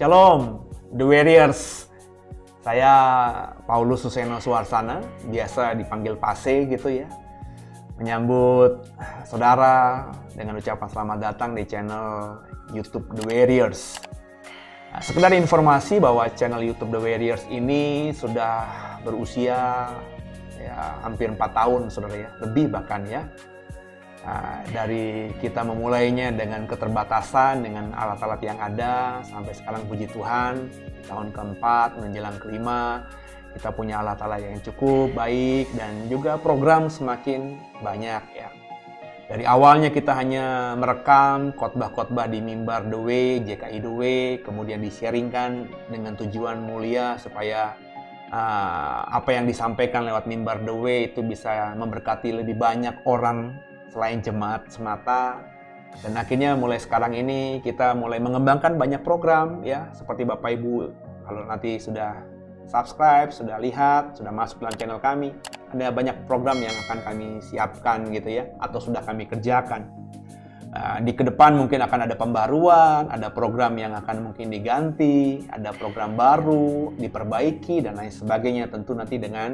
Shalom, The Warriors. Saya Paulus Suseno Suwarsana, biasa dipanggil Pase gitu ya. Menyambut saudara dengan ucapan selamat datang di channel YouTube The Warriors. Nah, sekedar informasi bahwa channel YouTube The Warriors ini sudah berusia ya hampir 4 tahun saudara ya, lebih bahkan ya. Nah, dari kita memulainya dengan keterbatasan, dengan alat-alat yang ada, sampai sekarang puji Tuhan, tahun keempat, menjelang kelima, kita punya alat-alat yang cukup baik, dan juga program semakin banyak ya. Dari awalnya kita hanya merekam khotbah-khotbah di Mimbar The Way, JKI The Way, kemudian di-sharingkan dengan tujuan mulia supaya apa yang disampaikan lewat Mimbar The Way itu bisa memberkati lebih banyak orang selain jemaat semata. Dan akhirnya mulai sekarang ini kita mulai mengembangkan banyak program ya, seperti Bapak Ibu kalau nanti sudah subscribe, sudah lihat, sudah masuk dalam channel kami, ada banyak program yang akan kami siapkan gitu ya, atau sudah kami kerjakan. Di kedepan mungkin akan ada pembaruan, ada program yang akan mungkin diganti, ada program baru, diperbaiki, dan lain sebagainya. Tentu nanti dengan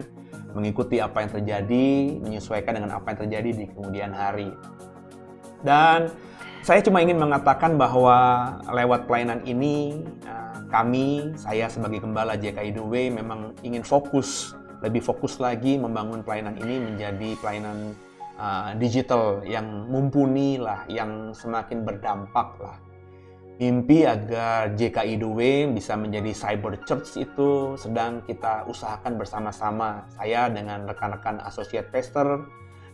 mengikuti apa yang terjadi, menyesuaikan dengan apa yang terjadi di kemudian hari. Dan saya cuma ingin mengatakan bahwa lewat pelayanan ini, saya sebagai Gembala JKI The Way memang ingin lebih fokus lagi membangun pelayanan ini menjadi pelayanan digital yang mumpuni lah, yang semakin berdampak lah. Mimpi agar JKI The Way bisa menjadi cyber church itu sedang kita usahakan bersama-sama. Saya dengan rekan-rekan associate pastor,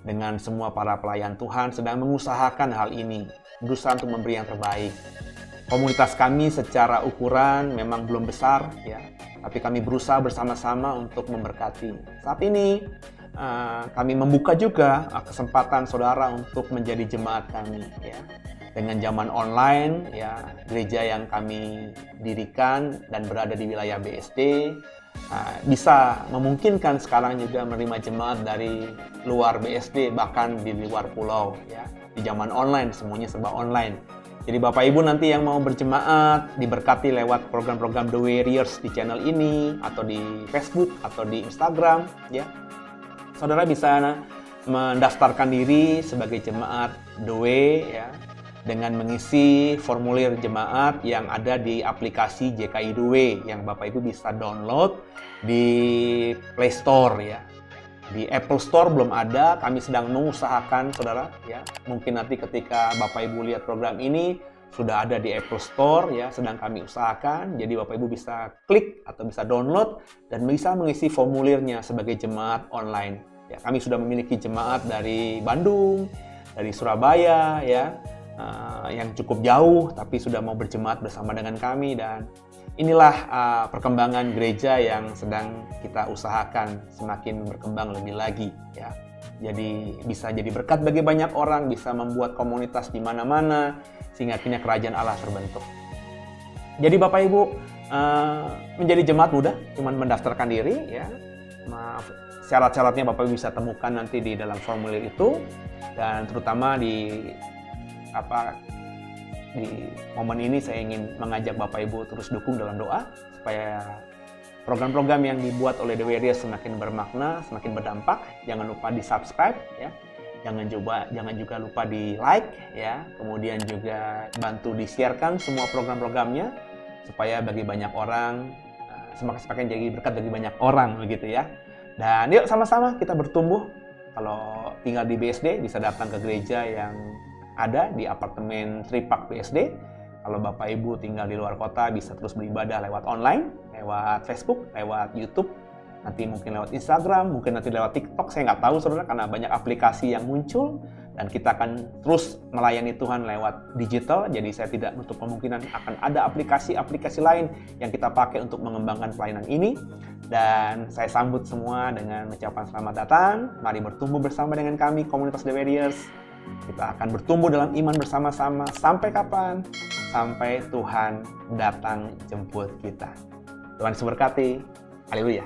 dengan semua para pelayan Tuhan sedang mengusahakan hal ini, berusaha untuk memberi yang terbaik. Komunitas kami secara ukuran memang belum besar ya, tapi kami berusaha bersama-sama untuk memberkati. Saat ini kami membuka juga kesempatan saudara untuk menjadi jemaat kami ya. Dengan zaman online ya, gereja yang kami dirikan dan berada di wilayah BSD bisa memungkinkan sekarang juga menerima jemaat dari luar BSD, bahkan di luar pulau ya. Di zaman online, semuanya serba online. Jadi Bapak Ibu nanti yang mau berjemaat, diberkati lewat program-program The Warriors di channel ini, atau di Facebook, atau di Instagram ya, saudara bisa mendaftarkan diri sebagai jemaat The Way ya, dengan mengisi formulir jemaat yang ada di aplikasi JKI The Way yang Bapak Ibu bisa download di Play Store ya. Di Apple Store belum ada, kami sedang mengusahakan saudara ya. Mungkin nanti ketika Bapak Ibu lihat program ini sudah ada di Apple Store ya, sedang kami usahakan. Jadi Bapak Ibu bisa klik atau bisa download dan bisa mengisi formulirnya sebagai jemaat online. Ya, kami sudah memiliki jemaat dari Bandung, dari Surabaya ya, yang cukup jauh tapi sudah mau berjemaat bersama dengan kami, dan inilah perkembangan gereja yang sedang kita usahakan semakin berkembang lebih lagi ya. Jadi bisa jadi berkat bagi banyak orang, bisa membuat komunitas di mana-mana sehingga akhirnya kerajaan Allah terbentuk. Jadi Bapak Ibu menjadi jemaat mudah, cuma mendaftarkan diri ya. Syarat-syaratnya Bapak Ibu bisa temukan nanti di dalam formulir itu, dan terutama di momen ini saya ingin mengajak Bapak Ibu terus dukung dalam doa supaya program-program yang dibuat oleh The Warriors semakin bermakna, semakin berdampak. Jangan lupa di-subscribe ya. Jangan juga lupa di-like ya. Kemudian juga bantu di-sharekan semua program-programnya supaya bagi banyak orang semakin jadi berkat bagi banyak orang begitu ya. Dan yuk sama-sama kita bertumbuh. Kalau tinggal di BSD bisa datang ke gereja yang ada di apartemen Tripark BSD. Kalau Bapak Ibu tinggal di luar kota bisa terus beribadah lewat online, lewat Facebook, lewat YouTube, nanti mungkin lewat Instagram, mungkin nanti lewat TikTok, saya nggak tahu saudara, karena banyak aplikasi yang muncul, dan kita akan terus melayani Tuhan lewat digital. Jadi saya tidak menutup kemungkinan akan ada aplikasi-aplikasi lain yang kita pakai untuk mengembangkan pelayanan ini. Dan saya sambut semua dengan ucapan selamat datang. Mari bertumbuh bersama dengan kami, komunitas The Warriors. Kita akan bertumbuh dalam iman bersama-sama. Sampai kapan? Sampai Tuhan datang jemput kita. Tuhan Yesus berkati. Haleluya.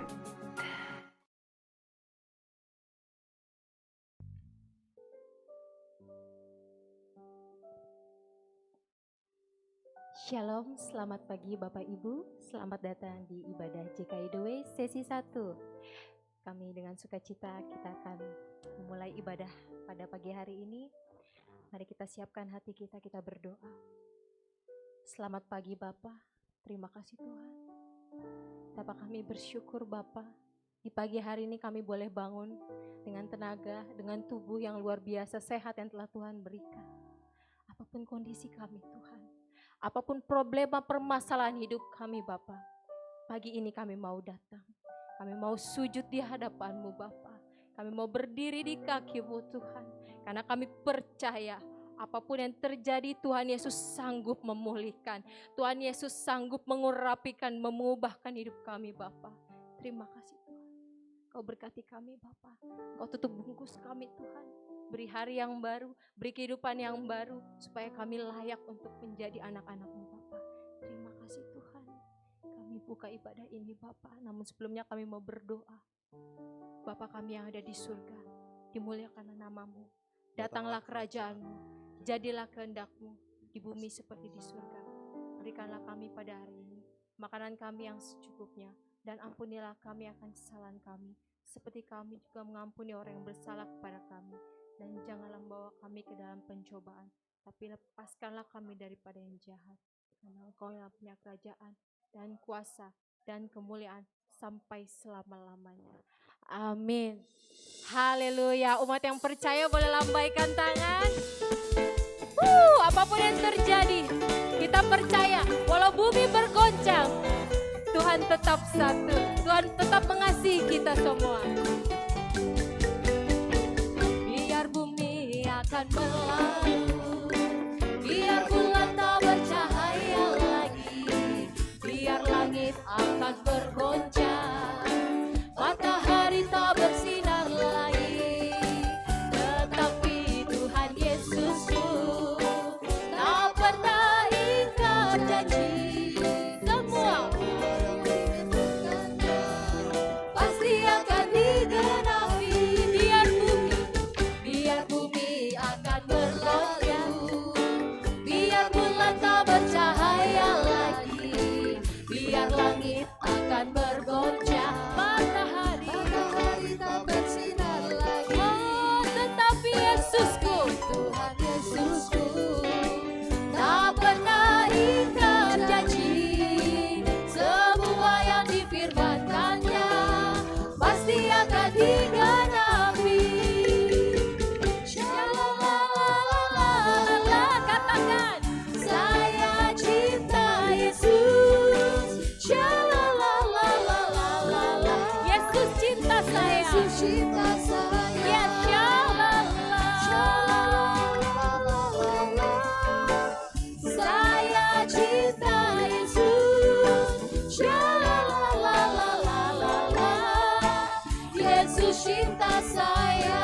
Shalom, selamat pagi Bapak Ibu, selamat datang di ibadah JKI The Way sesi 1. Kami dengan sukacita kita akan memulai ibadah pada pagi hari ini. Mari kita siapkan hati kita, kita berdoa. Selamat pagi Bapak, terima kasih Tuhan. Bapak kami bersyukur Bapak, di pagi hari ini kami boleh bangun dengan tenaga, dengan tubuh yang luar biasa sehat yang telah Tuhan berikan. Apapun kondisi kami Tuhan, apapun problema permasalahan hidup kami Bapa, pagi ini kami mau datang. Kami mau sujud di hadapan-Mu Bapa. Kami mau berdiri di kaki-Mu Tuhan. Karena kami percaya apapun yang terjadi Tuhan Yesus sanggup memulihkan. Tuhan Yesus sanggup mengurapikan, mengubahkan hidup kami Bapa. Terima kasih Tuhan. Kau berkati kami Bapa. Kau tutup bungkus kami Tuhan. Beri hari yang baru, beri kehidupan yang baru, supaya kami layak untuk menjadi anak-anak-Mu Bapa. Terima kasih Tuhan. Kami buka ibadah ini Bapa, namun sebelumnya kami mau berdoa. Bapa kami yang ada di surga, dimuliakanlah nama-Mu. Datanglah kerajaan-Mu, jadilah kehendak-Mu di bumi seperti di surga. Berikanlah kami pada hari ini makanan kami yang secukupnya, dan ampunilah kami akan kesalahan kami, seperti kami juga mengampuni orang yang bersalah kepada kami. Dan janganlah membawa kami ke dalam pencobaan, tapi lepaskanlah kami daripada yang jahat. Karena Engkau yang punya kerajaan dan kuasa dan kemuliaan sampai selama-lamanya. Amin. Haleluya. Umat yang percaya boleh lambaikan tangan. Apapun yang terjadi, kita percaya walau bumi bergoncang, Tuhan tetap satu. Tuhan tetap mengasihi kita semua. Akan berlalu, biar bulan tak bercahaya lagi, biar langit akan bergoncang, matahari tak bersinar lagi, tetapi Tuhan Yesusku tak pernah ingkar janji. Semua pasti akan digenapi, biar bumi akan berlalu, biar bulan tak bercahaya lagi, biar langit akan bergoncang, matahari tak bersinar lagi. Oh, tetapi Yesusku, Tuhan Yesusku tak pernah ingkar janji. Semua yang difirmankannya pasti akan digenapi. Saya cinta Yesus. Yesus cinta saya. Yesus cinta saya. Saya cinta Yesus. Yesus cinta saya.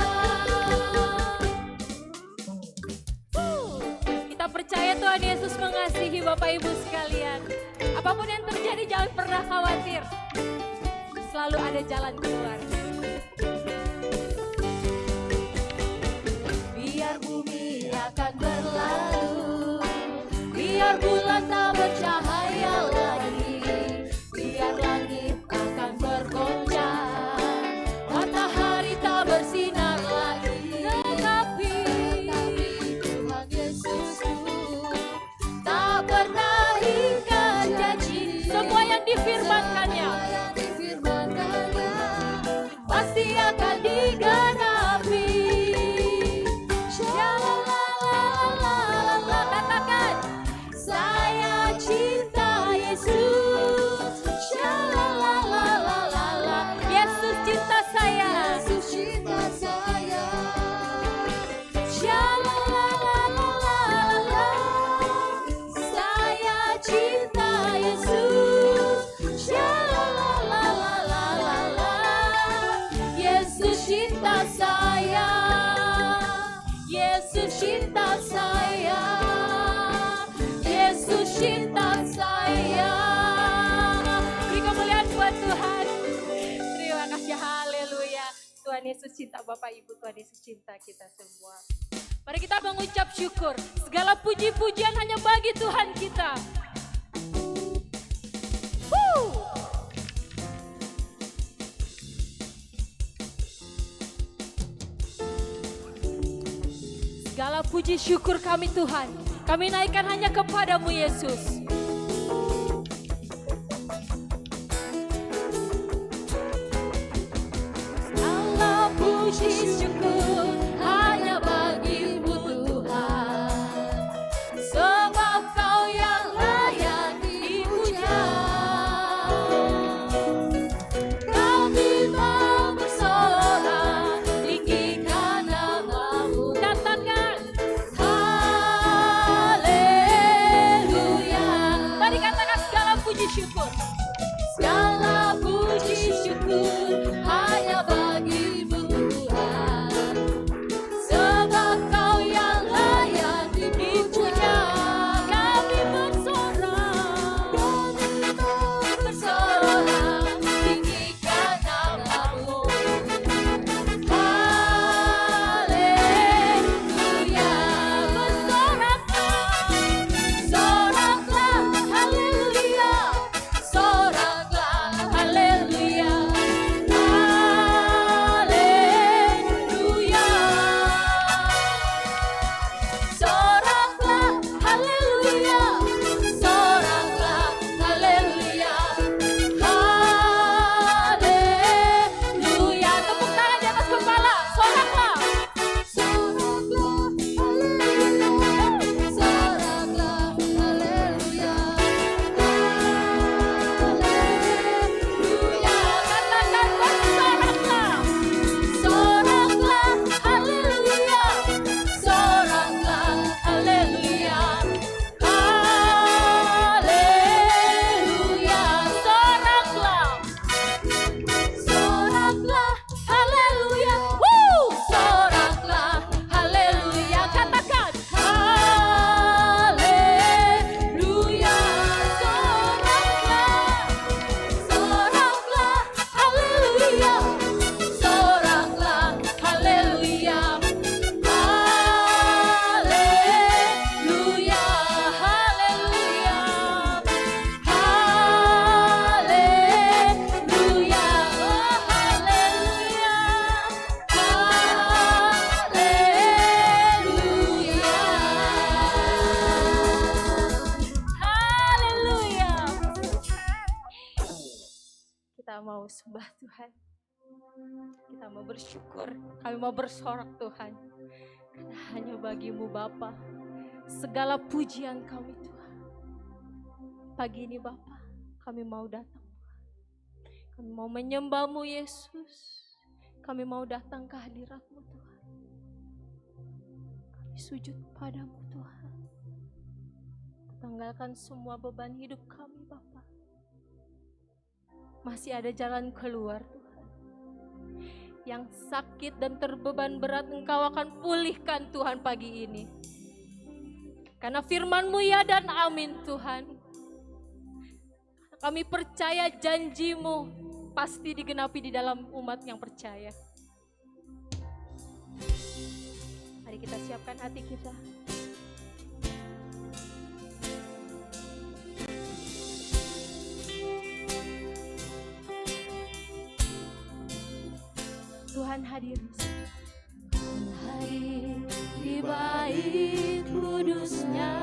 Kita percaya Tuhan Yesus mengasihi Bapak Ibu sekalian. Apapun yang terjadi jangan pernah khawatir. Selalu ada jalan keluar. Biar bumi akan berlalu, biar bulan tak bercahaya lagi, biar langit akan bergoncang, matahari tak bersinar lagi, tetapi Tuhan Yesusku tak pernah ingkar janji. Semua yang difirmankannya pasti akan digenapi. Katakan, saya cinta saja. Haleluya. Tuhan Yesus cinta Bapak Ibu, Tuhan Yesus cinta kita semua. Mari kita mengucap syukur. Segala puji-pujian hanya bagi Tuhan kita. Segala puji syukur kami Tuhan, kami naikkan hanya kepadamu Yesus. Segala puji syukur hanya bagimu Tuhan, sebab Kau yang layak dipuja. Kami mau bersorak, tinggikan namamu. Katakan haleluya. Mari katakan segala puji syukur. Segala puji syukur hanya bagimu Tuhan, sebab Kau yang layak dipuja. Kami bersorak, tinggikan namamu. Haleluya. Bersoraklah, haleluya. Soraklah, haleluya. Haleluya. Soraklah, haleluya. Soraklah, haleluya. Haleluya. Tepuk tangan di atas kepala. Soraklah. Soraklah, haleluya. Soraklah, haleluya. Haleluya. Katakan bersoraklah. Soraklah, haleluya. Soraklah, haleluya. Haleluya. Soraklah. Soraklah, haleluya. Soraklah, haleluya. Katakan haleluya. Soraklah, haleluya. Soraklah, haleluya. Haleluya, haleluya. Haleluya, haleluya. Kita mau sembah Tuhan. Kita mau bersyukur. Kami mau bersorak Tuhan. Karena hanya bagimu Bapa segala pujian kami Tuhan. Pagi ini Bapa, kami mau datang. Kami mau menyembahmu Yesus. Kami mau datang ke hadirat-Mu Tuhan. Kami sujud padamu Tuhan. Tanggalkan semua beban hidup kami Bapa. Masih ada jalan keluar Tuhan. Yang sakit dan terbeban berat Engkau akan pulihkan Tuhan pagi ini. Karena firman-Mu ya dan amin Tuhan. Kami percaya janji-Mu pasti digenapi di dalam umat yang percaya. Mari kita siapkan hati kita. Tuhan hadir. Tuhan hadir di bait kudusnya.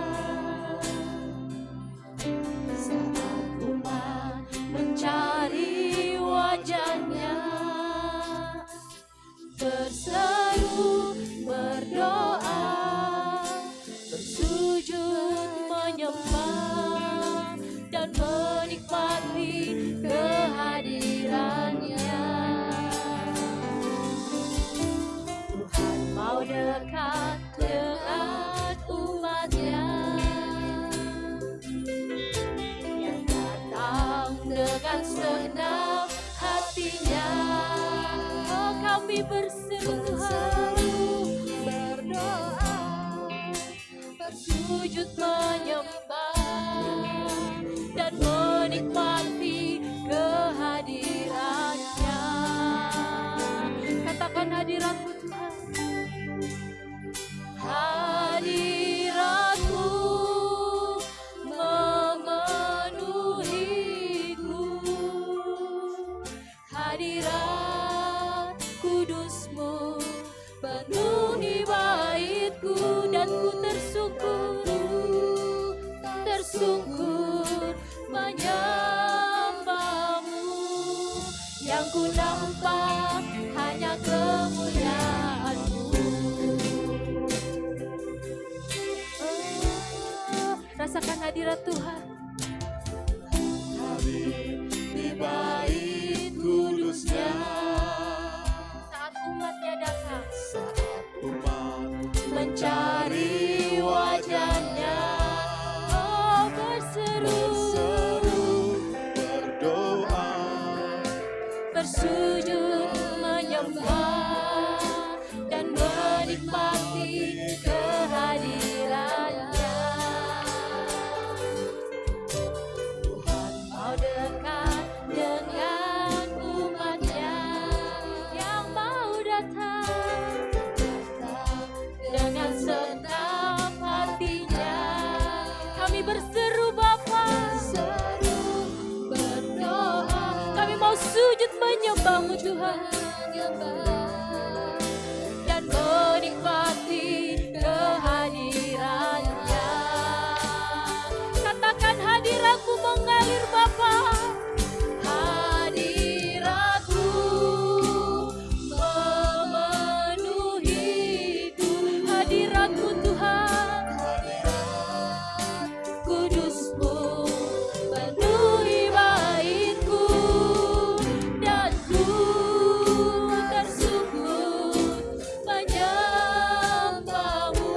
Saat umat mencari wajahnya, berseru, berdoa, bersujud menyembah dan menikmati kehadirannya. Tuhan mau dekat dengan umatnya yang datang dengan senang hatinya. Oh, kami berseru, berdoa, bersujud menyembah dan menikmati kehadirannya. hadirat kudus-Mu penuhi baitku, dan ku tersungkur menyembah-Mu. Yang ku nampak hanya kemuliaan-Mu. Rasakan hadirat Tuhan. Hadir di bait kudusnya, Saat umatnya datang saat umat mencari wajahnya, oh berseru, berdoa, bersujud menyembah dan menikmati kehadirannya. Tuhan mau dekat dengan umatnya yang mau datang dengan senang hatinya. Kami berseru Bapa, berdoa, kami mau sujud menyembah-Mu Tuhan, dan menikmati kehadirannya. Katakan hadirat-Mu mengalir Bapa. Hadirat-Mu memenuhiku, hadirat-Mu Tuhan, kudus-Mu penuhi baitku, dan ku tersungkur menyembah-Mu.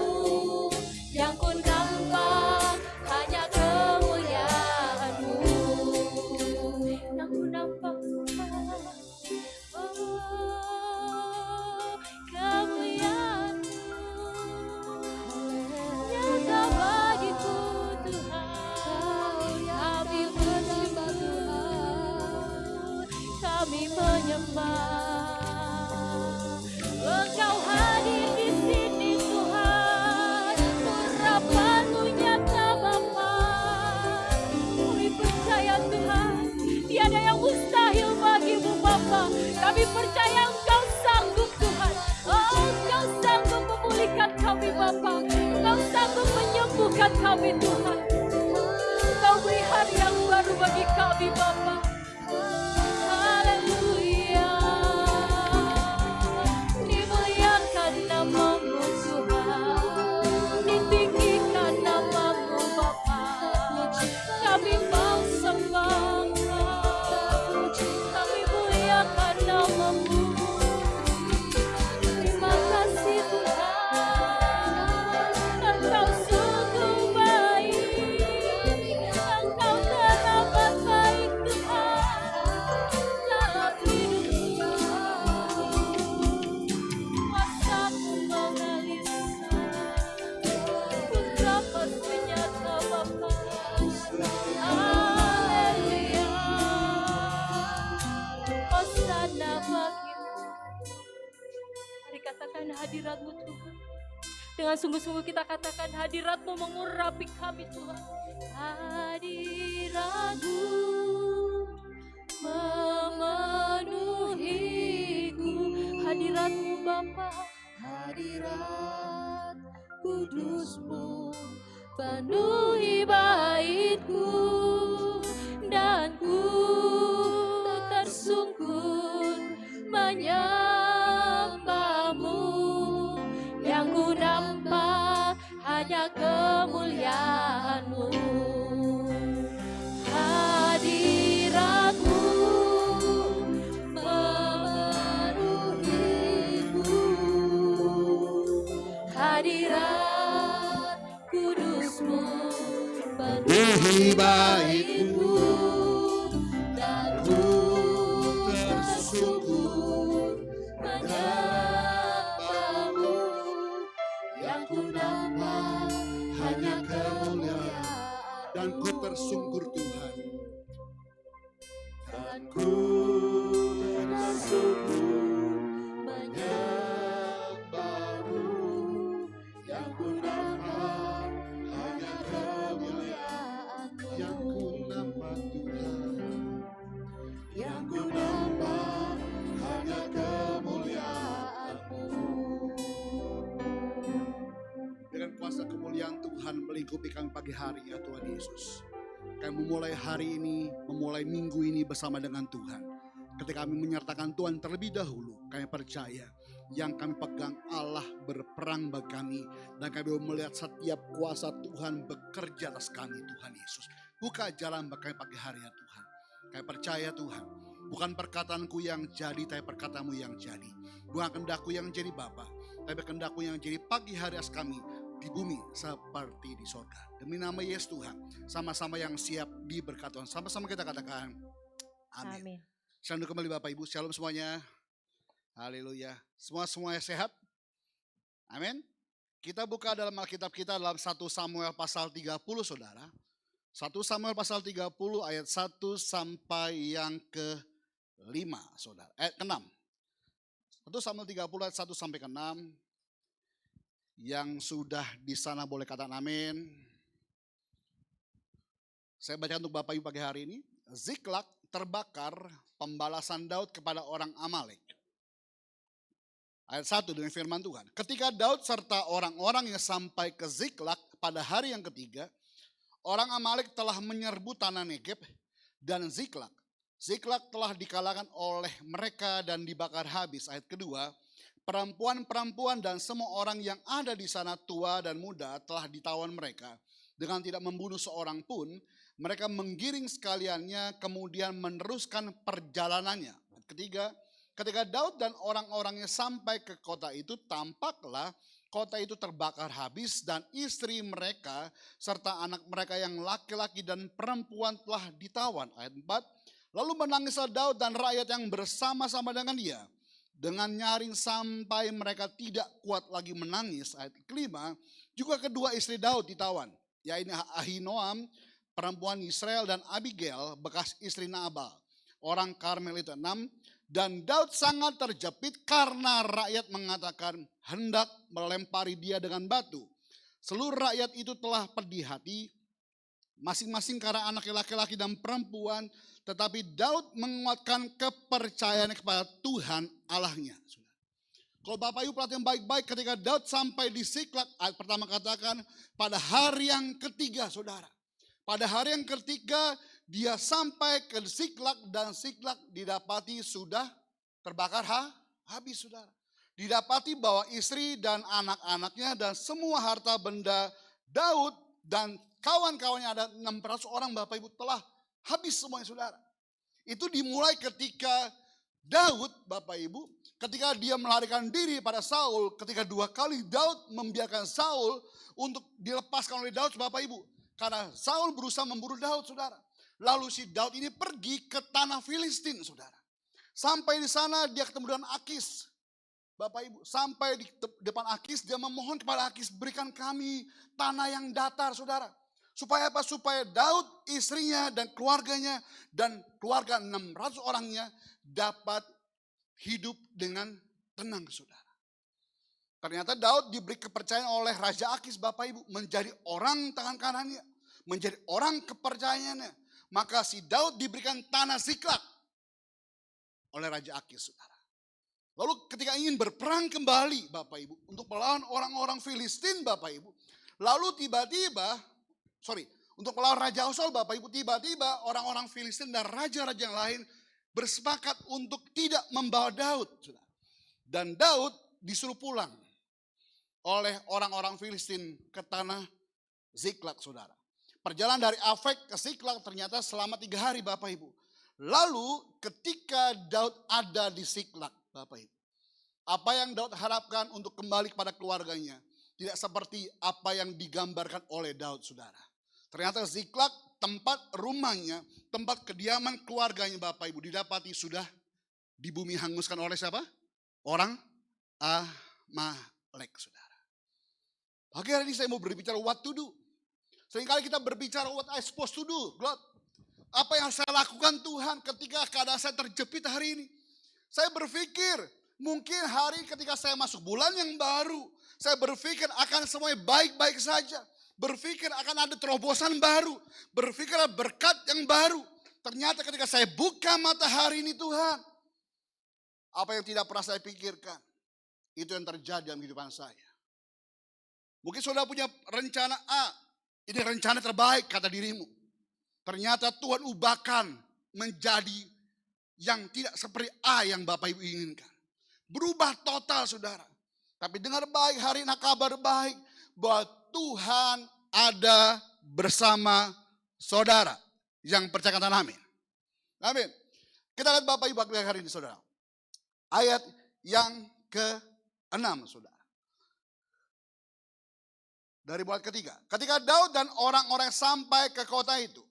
Yang ku nampak hanya kemuliaan-Mu. Yang ku nampak Tuhan, oh kemuliaan-Mu. Nyata bagiku Tuhan, kami bersyukur, kami menyembah. Engkau hadir di sini Tuhan, urapan-Mu nyata Bapa. Kami percaya Tuhan, tiada yang mustahil bagi-Mu Bapa. Kami percaya Engkau sanggup Tuhan. Oh, Engkau sanggup memulihkan kami Bapa. Engkau sanggup menyembuhkan kami Tuhan. Engkau beri hari yang baru bagi kami Bapa. Haleluya. Dimuliakan nama-Mu Tuhan, ditinggikan nama-Mu Bapa. Kami mau sembah, kami muliakan nama-Mu. Terima kasih Tuhan, Engkau sungguh baik, Engkau teramat baik Tuhan dalam hidupku. Kuasa-Mu mengalir putra-Mu nyata Bapa. Haleluya. Hosana bagi-Mu. Mari katakan hadirat-Mu Tuhan. Dengan sungguh-sungguh kita katakan hadirat-Mu mengurapi kami Tuhan. Hadirat-Mu memenuhiku, hadirat-Mu Bapa. Hadirat kudus-Mu penuhi baitku, dan ku tersungkur menyembah-Mu. Yang ku nampak hanya kemuliaan-Mu. Hadirat-Mu memenuhiku, hadirat kudus-Mu penuhi baitku, dan ku tersungkur menyembah-Mu. Yang ku nampak hanya kemuliaan, dan ku tersungkur Tuhan, dan ku tersungkur menyembah-Mu. yang ku nampak hanya kemuliaan, yang ku nampak Tuhan, Yang ku nampak melingkupi kami pagi hari ya Tuhan Yesus. Kami memulai hari ini, memulai minggu ini bersama dengan Tuhan. Ketika kami menyertakan Tuhan terlebih dahulu, kami percaya yang kami pegang Allah berperang bagi kami. Dan kami melihat setiap kuasa Tuhan bekerja atas kami Tuhan Yesus. Buka jalan bagi kami pagi hari ya Tuhan. Kami percaya Tuhan, bukan perkataanku yang jadi, tapi perkataanmu yang jadi. Bukan kehendakku yang jadi Bapa, tapi kehendakmu yang jadi pagi hari atas kami di bumi seperti di sorga. Demi nama Yesus Tuhan, sama-sama yang siap diberkati Tuhan. Sama-sama kita katakan amin. Amin. Shalom kembali Bapak Ibu, shalom semuanya. Haleluya. Semuanya sehat? Amin. Kita buka dalam Alkitab kita dalam 1 Samuel pasal 30 saudara. 1 Samuel pasal 30 ayat 1 sampai yang ke-5 saudara. Ke-6. 1 Samuel 30 ayat 1 sampai ke-6. Yang sudah di sana boleh katakan amin. Saya baca untuk Bapak Ibu pagi hari ini. Ziklag terbakar, pembalasan Daud kepada orang Amalek. Ayat 1 dengan firman Tuhan. Ketika Daud serta orang-orang yang sampai ke Ziklag pada hari yang ketiga, orang Amalek telah menyerbu tanah Negeb dan Ziklag. Ziklag telah dikalahkan oleh mereka dan dibakar habis. Ayat kedua, perempuan-perempuan dan semua orang yang ada di sana tua dan muda telah ditawan mereka. Dengan tidak membunuh seorang pun, mereka menggiring sekaliannya kemudian meneruskan perjalanannya. Ketiga, ketika Daud dan orang-orangnya sampai ke kota itu, tampaklah kota itu terbakar habis dan istri mereka serta anak mereka yang laki-laki dan perempuan telah ditawan. Ayat 4, lalu menangislah Daud dan rakyat yang bersama-sama dengan dia dengan nyaring sampai mereka tidak kuat lagi menangis. Ayat kelima, juga kedua istri Daud ditawan, yaitu Ahinoam perempuan Israel dan Abigail bekas istri Nabal orang Karmel itu. 6, dan Daud sangat terjepit karena rakyat mengatakan hendak melempari dia dengan batu. Seluruh rakyat itu telah pedih hati, masing-masing karena anak laki-laki dan perempuan, tetapi Daud menguatkan kepercayaannya kepada Tuhan Allahnya. Kalau Bapak Ibu perhatian baik-baik, ketika Daud sampai di Ziklag, ayat pertama katakan pada hari yang ketiga saudara. Pada hari yang ketiga dia sampai ke Ziklag dan Ziklag didapati sudah terbakar habis saudara. Didapati bahwa istri dan anak-anaknya dan semua harta benda Daud dan kawan-kawannya ada 600 orang Bapak Ibu telah habis semuanya saudara. Itu dimulai ketika Daud Bapak Ibu ketika dia melarikan diri pada Saul, ketika 2 kali Daud membiarkan Saul untuk dilepaskan oleh Daud Bapak Ibu. Karena Saul berusaha memburu Daud saudara. Lalu si Daud ini pergi ke tanah Filistin saudara. Sampai di sana dia ketemu dengan Akis. Bapak Ibu, sampai di depan Akis dia memohon kepada Akis, berikan kami tanah yang datar saudara. Supaya apa? Supaya Daud, istrinya dan keluarganya dan keluarga 600 orangnya dapat hidup dengan tenang saudara. Ternyata Daud diberi kepercayaan oleh Raja Akis Bapak Ibu menjadi orang tangan kanannya, menjadi orang kepercayaannya. Maka si Daud diberikan tanah Ziklag oleh Raja Akis saudara. Lalu ketika ingin berperang kembali Bapak Ibu untuk melawan orang-orang Filistin Bapak Ibu. Lalu tiba-tiba, untuk melawan Raja Saul Bapak Ibu, tiba-tiba orang-orang Filistin dan raja-raja yang lain bersepakat untuk tidak membawa Daud saudara. Dan Daud disuruh pulang oleh orang-orang Filistin ke tanah Ziklag saudara. Perjalanan dari Afek ke Ziklag ternyata selama 3 hari Bapak Ibu. Lalu ketika Daud ada di Ziklag Bapak Ibu, apa yang Daud harapkan untuk kembali kepada keluarganya tidak seperti apa yang digambarkan oleh Daud saudara. Ternyata Ziklag tempat rumahnya, tempat kediaman keluarganya Bapak Ibu didapati sudah di bumi hanguskan oleh siapa? Orang Amalek saudara. Pagi hari ini saya mau berbicara what to do. Seringkali kita berbicara what I supposed to do. God, apa yang saya lakukan Tuhan ketika keadaan saya terjepit hari ini. Saya berpikir mungkin hari ketika saya masuk bulan yang baru. Saya berpikir akan semuanya baik-baik saja. Berpikir akan ada terobosan baru. Berpikir ada berkat yang baru. Ternyata ketika saya buka mata hari ini Tuhan. Apa yang tidak pernah saya pikirkan. Itu yang terjadi dalam kehidupan saya. Mungkin saudara punya rencana A, Ini rencana terbaik kata dirimu. Ternyata Tuhan ubahkan menjadi yang tidak seperti A yang Bapak Ibu inginkan. Berubah total saudara. Tapi dengar baik hari ini kabar baik bahwa Tuhan ada bersama saudara yang percaya kata amin. Amin. Kita lihat Bapak Ibu hari ini saudara. Ayat yang ke-6 saudara. Dari mulai ketiga. Ketika Daud dan orang-orang sampai ke kota itu,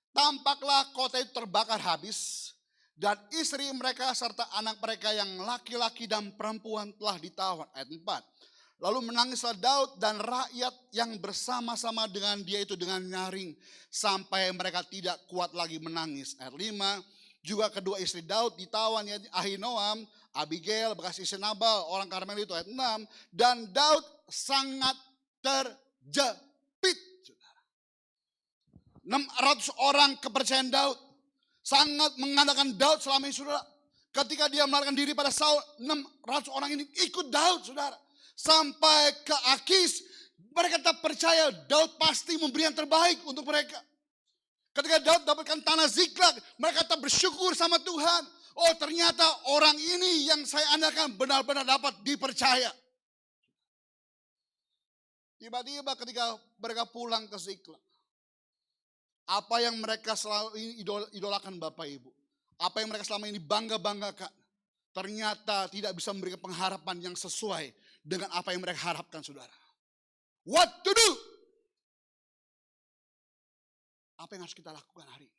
tampaklah kota itu terbakar habis dan istri mereka serta anak mereka yang laki-laki dan perempuan telah ditawan. Ayat 4. Lalu menangislah Daud dan rakyat yang bersama-sama dengan dia itu dengan nyaring sampai mereka tidak kuat lagi menangis. Ayat 5. Juga kedua istri Daud ditawan, yaitu Ahinoam, Abigail bekas istri Nabal orang Karmel itu. Ayat 6. Dan Daud sangat terjepit. 600 orang kepercayaan Daud. Sangat mengandalkan Daud selama ini saudara. Ketika dia melarikan diri pada Saul, 600 orang ini ikut Daud saudara. Sampai ke Akis, mereka tetap percaya Daud pasti memberi yang terbaik untuk mereka. Ketika Daud dapatkan tanah Ziklag, mereka tetap bersyukur sama Tuhan. Oh ternyata orang ini yang saya andalkan benar-benar dapat dipercaya. Tiba-tiba ketika mereka pulang ke Ziklag, apa yang mereka selalu ini idolakan Bapak Ibu, apa yang mereka selama ini bangga-banggakan, ternyata tidak bisa memberikan pengharapan yang sesuai dengan apa yang mereka harapkan saudara. What to do? Apa yang harus kita lakukan hari ini?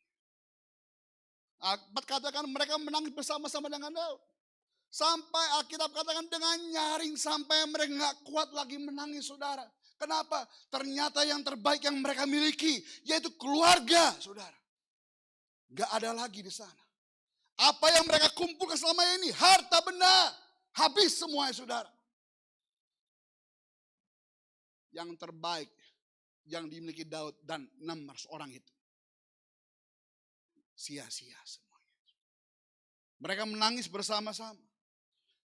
Alkitab katakan mereka menangis bersama-sama dengan Daud. Sampai Alkitab katakan dengan nyaring sampai mereka nggak kuat lagi menangis saudara. Kenapa? Ternyata yang terbaik yang mereka miliki yaitu keluarga, saudara. Gak ada lagi di sana. Apa yang mereka kumpulkan selama ini, harta benda, habis semuanya, saudara. Yang terbaik yang dimiliki Daud dan 600 orang itu, sia-sia semuanya. Mereka menangis bersama-sama.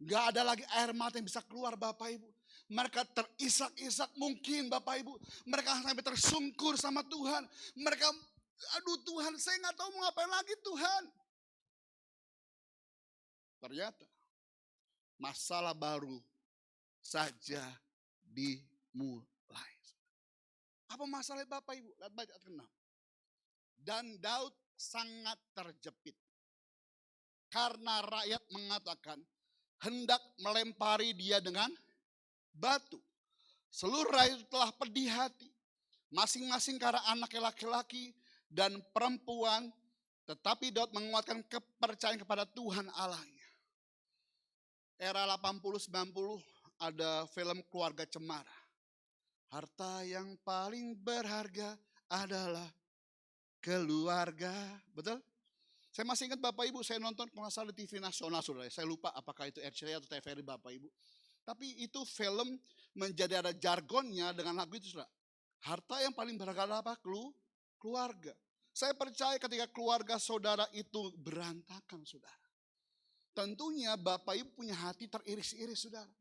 Gak ada lagi air mata yang bisa keluar Bapak Ibu. Mereka terisak-isak mungkin Bapak Ibu. Mereka sampai tersungkur sama Tuhan. Mereka, aduh Tuhan saya gak tahu mau ngapain lagi Tuhan. Ternyata masalah baru saja dimulai. Apa masalah Bapak Ibu? Lihat ayat ke-6. Dan Daud sangat terjepit. Karena rakyat mengatakan hendak melempari dia dengan batu. Seluruh rakyat telah pedih hati. Masing-masing karena anaknya laki-laki dan perempuan. Tetapi Daud menguatkan kepercayaan kepada Tuhan Allahnya. Era 80-90 ada film Keluarga Cemara. Harta yang paling berharga adalah keluarga. Betul? Saya masih ingat Bapak Ibu, saya nonton kalau nggak salah di TV nasional saudara. Saya lupa apakah itu RCTI atau TVRI Bapak Ibu. Tapi itu film menjadi ada jargonnya dengan lagu itu saudara. Harta yang paling berharga adalah apa? Keluarga. Saya percaya ketika keluarga saudara itu berantakan saudara. Tentunya Bapak Ibu punya hati teriris-iris saudara.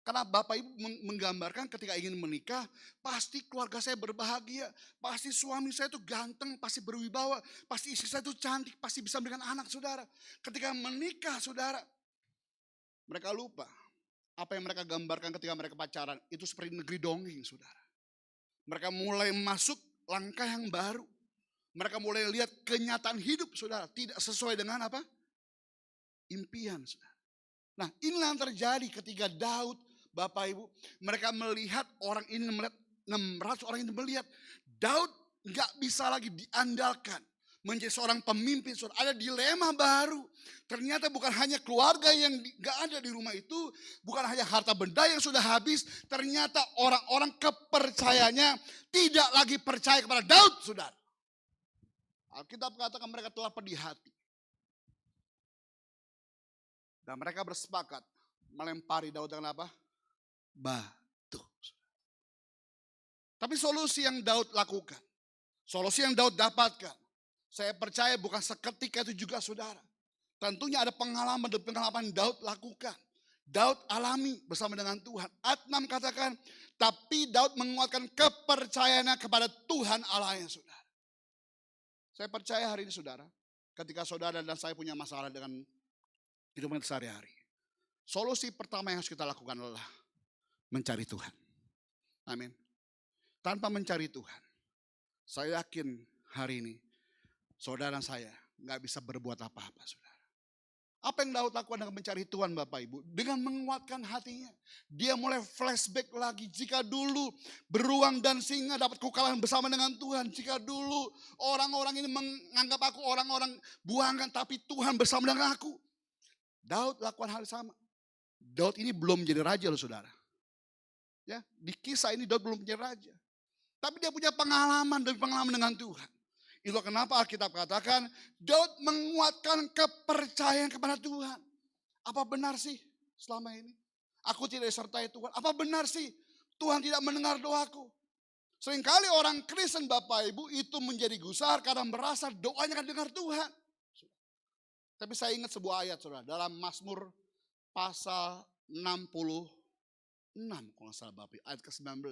Karena Bapak Ibu menggambarkan ketika ingin menikah, pasti keluarga saya berbahagia. Pasti suami saya itu ganteng, pasti berwibawa. Pasti istri saya itu cantik, pasti bisa memberikan anak saudara. Ketika menikah saudara, mereka lupa. Apa yang mereka gambarkan ketika mereka pacaran, itu seperti negeri dongeng saudara. Mereka mulai masuk langkah yang baru. Mereka mulai lihat kenyataan hidup saudara, tidak sesuai dengan apa? Impian saudara. Nah inilah yang terjadi ketika Daud, Bapak Ibu, mereka melihat orang ini, melihat 600 orang ini melihat Daud gak bisa lagi diandalkan menjadi seorang pemimpin. Ada dilema baru. Ternyata bukan hanya keluarga yang gak ada di rumah itu, bukan hanya harta benda yang sudah habis, ternyata orang-orang kepercayanya tidak lagi percaya kepada Daud, saudara. Alkitab katakan mereka telah pedih hati. Dan mereka bersepakat melempari Daud dengan apa? Batu. Tapi solusi yang Daud lakukan, solusi yang Daud dapatkan, saya percaya bukan seketika itu juga saudara. Tentunya ada pengalaman dan pengalaman Daud lakukan. Daud alami bersama dengan Tuhan. Ayat 6 katakan, tapi Daud menguatkan kepercayaannya kepada Tuhan Allahnya, saudara. Saya percaya hari ini saudara, ketika saudara dan saya punya masalah dengan kehidupan sehari-hari, solusi pertama yang harus kita lakukan adalah mencari Tuhan. Amin. Tanpa mencari Tuhan, saya yakin hari ini saudara dan saya nggak bisa berbuat apa-apa, saudara. Apa yang Daud lakukan dengan mencari Tuhan Bapak Ibu? Dengan menguatkan hatinya. Dia mulai flashback lagi. Jika dulu beruang dan singa dapat kukalahan bersama dengan Tuhan. Jika dulu orang-orang ini menganggap aku orang-orang buangan, tapi Tuhan bersama dengan aku. Daud lakukan hal sama. Daud ini belum menjadi raja loh saudara. Ya, di kisah ini Daud belum menjadi raja. Tapi dia punya pengalaman dengan Tuhan. Itulah kenapa Alkitab katakan Daud menguatkan kepercayaan kepada Tuhan. Apa benar sih selama ini aku tidak disertai Tuhan? Apa benar sih Tuhan tidak mendengar doaku? Seringkali orang Kristen Bapak Ibu itu menjadi gusar karena merasa doanya akan dengar Tuhan. Tapi saya ingat sebuah ayat saudara dalam Mazmur pasal 66 kalau nggak salah Bapak, ayat ke-19.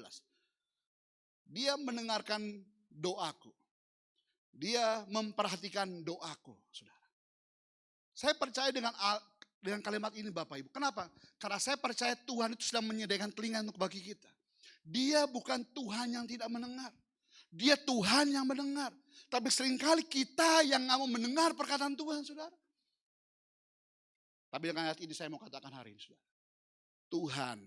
Dia mendengarkan doaku. Dia memperhatikan doaku, saudara. Saya percaya dengan kalimat ini Bapak Ibu. Kenapa? Karena saya percaya Tuhan itu sedang menyediakan telinga untuk bagi kita. Dia bukan Tuhan yang tidak mendengar. Dia Tuhan yang mendengar. Tapi seringkali kita yang nggak mau mendengar perkataan Tuhan, saudara. Tapi dengan ayat ini saya mau katakan hari ini, saudara. Tuhan